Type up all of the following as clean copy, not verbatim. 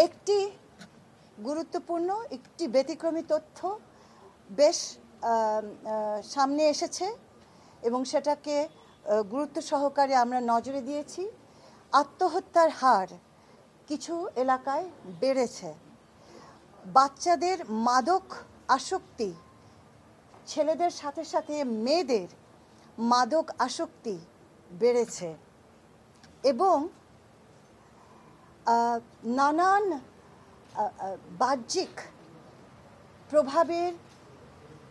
একটি গুরুত্বপূর্ণ একটি ব্যতিক্রমী তথ্য বেশ সামনে এসেছে এবং সেটাকে গুরুত্ব সহকারে আমরা নজরে দিয়েছি। আত্মহত্যার হার কিছু এলাকায় বেড়েছে। বাচ্চাদের মাদক আসক্তি, ছেলেদের সাথে সাথে মেয়েদের মাদক আসক্তি বেড়েছে এবং নানান বাহ্যিক প্রভাবের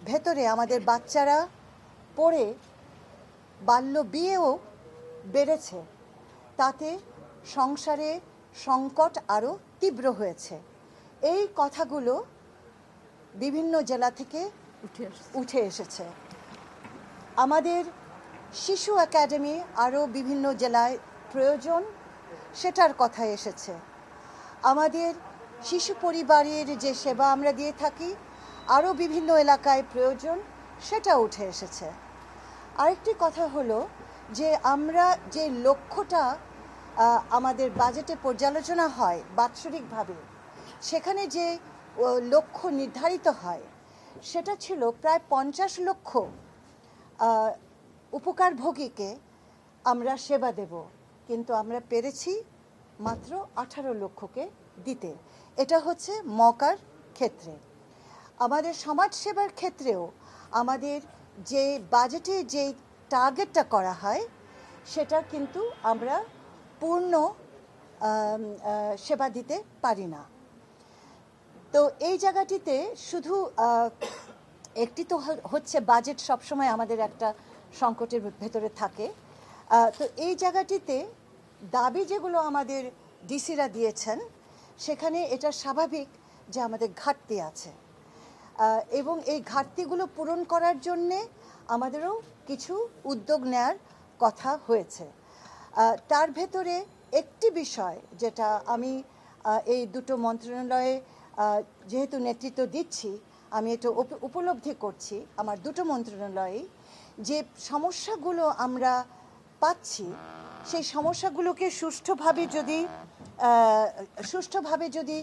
ভেতরে আমাদের বাচ্চারা পড়ে বাল্য বিয়েও বেড়েছে। তাতে সংসারে সংকট আরও তীব্র হয়েছে। এই কথাগুলো বিভিন্ন জেলা থেকে উঠে এসেছে। আমাদের শিশু একাডেমি আরও বিভিন্ন জেলায় প্রয়োজন, সেটার কথা এসেছে। আমাদের শিশু পরিবারের যে সেবা আমরা দিয়ে থাকি আরও বিভিন্ন এলাকায় প্রয়োজন, সেটা উঠে এসেছে। আরেকটি কথা হলো যে আমরা যে লক্ষ্যটা আমাদের বাজেটে পর্যালোচনা হয় বাৎসরিকভাবে, সেখানে যে লক্ষ্য নির্ধারিত হয় সেটা ছিল প্রায় 50 লক্ষ উপকারভোগীকে আমরা সেবা দেব, কিন্তু আমরা পেরেছি মাত্র 18 লক্ষকে দিতে। এটা হচ্ছে মওকার ক্ষেত্রে। আমাদের সমাজ সেবার ক্ষেত্রেও আমাদের যে বাজেটে যে টার্গেটটা করা হয় সেটা কিন্তু আমরা পূর্ণ সেবা দিতে পারি না। তো এই জায়গাটিতে শুধু একটি তো হচ্ছে বাজেট সবসময় আমাদের একটা সংকটের ভেতরে থাকে। তো এই জায়গাটিতে দাবি যেগুলো আমাদের ডিসিরা দিয়েছেন সেখানে এটা স্বাভাবিক যে আমাদের ঘাটতি আছে এবং এই ঘাটতিগুলো পূরণ করার জন্যে আমাদেরও কিছু উদ্যোগ নেওয়ার কথা হয়েছে। তার ভেতরে একটি বিষয় যেটা আমি এই দুটো মন্ত্রণালয়ে যেহেতু নেতৃত্ব দিচ্ছি, আমি এটা উপলব্ধি করছি আমার দুটো মন্ত্রণালয়ে যে সমস্যাগুলো আমরা পাচ্ছি সেই সমস্যাগুলোকে সুষ্ঠুভাবে যদি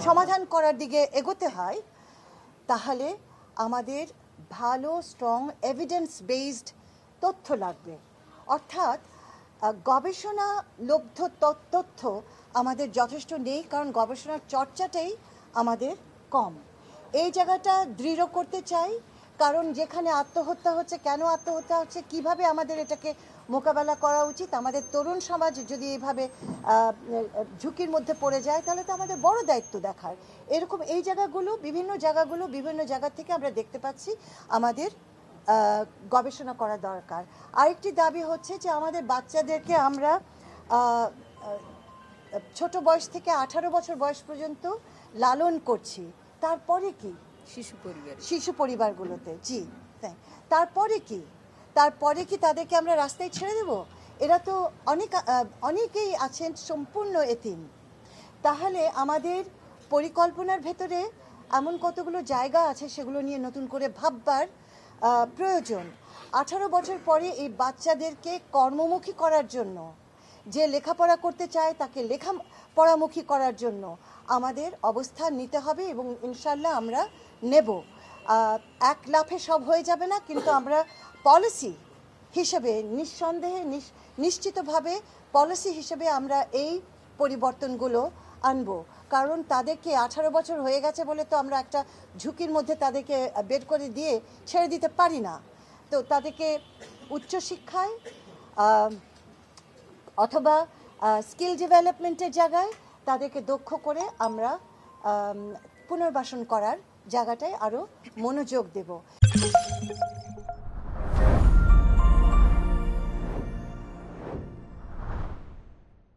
সমাধান করার দিকে এগোতে হয়, তাহলে আমাদের ভালো স্ট্রং এভিডেন্স বেসড তথ্য লাগবে। অর্থাৎ গবেষণা লব্ধ তথ্য আমাদের যথেষ্ট নেই, কারণ গবেষণার চর্চাটাই আমাদের কম। এই জায়গাটা দৃঢ় করতে চাই, কারণ যেখানে আত্মহত্যা হচ্ছে, কেন আত্মহত্যা হচ্ছে, কিভাবে আমাদের এটাকে মোকাবেলা করা উচিত, আমাদের তরুণ সমাজ যদি এইভাবে ঝুঁকির মধ্যে পড়ে যায় তাহলে তো আমাদের বড় দায়িত্ব দেখার। এরকম এই জায়গাগুলো বিভিন্ন জায়গা থেকে আমরা দেখতে পাচ্ছি আমাদের গবেষণা করা দরকার। আরেকটি দাবি হচ্ছে যে আমাদের বাচ্চাদেরকে আমরা ছোট বয়স থেকে 18 বছর বয়স পর্যন্ত লালন করছি, তারপরে কি শিশু পরিবারগুলোতে, জি তারপরে কি তাদেরকে আমরা রাস্তায় ছেড়ে দেব? এরা তো অনেকেই আছেন সম্পূর্ণ এতিম। তাহলে আমাদের পরিকল্পনার ভেতরে এমন কতগুলো জায়গা আছে সেগুলো নিয়ে নতুন করে ভাববার প্রয়োজন। 18 বছর পরে এই বাচ্চাদেরকে কর্মমুখী করার জন্য, যে লেখাপড়া করতে চায় তাকে লেখাপড়ামুখী করার জন্য আমাদের অবস্থান নিতে হবে এবং ইনশাল্লাহ আমরা নেব। এক লাফে সব হয়ে যাবে না, কিন্তু আমরা পলিসি হিসেবে নিঃসন্দেহে নিশ্চিতভাবে পলিসি হিসেবে আমরা এই পরিবর্তনগুলো আনব। কারণ তাদেরকে 18 বছর হয়ে গেছে বলে তো আমরা একটা ঝুঁকির মধ্যে তাদেরকে বের করে দিয়ে ছেড়ে দিতে পারি না। তো তাদেরকে উচ্চশিক্ষায় অথবা স্কিল ডেভেলপমেন্টের জায়গায় তাদেরকে দক্ষ করে আমরা পুনর্বাসন করার জায়গাটায় আরও মনোযোগ দেব।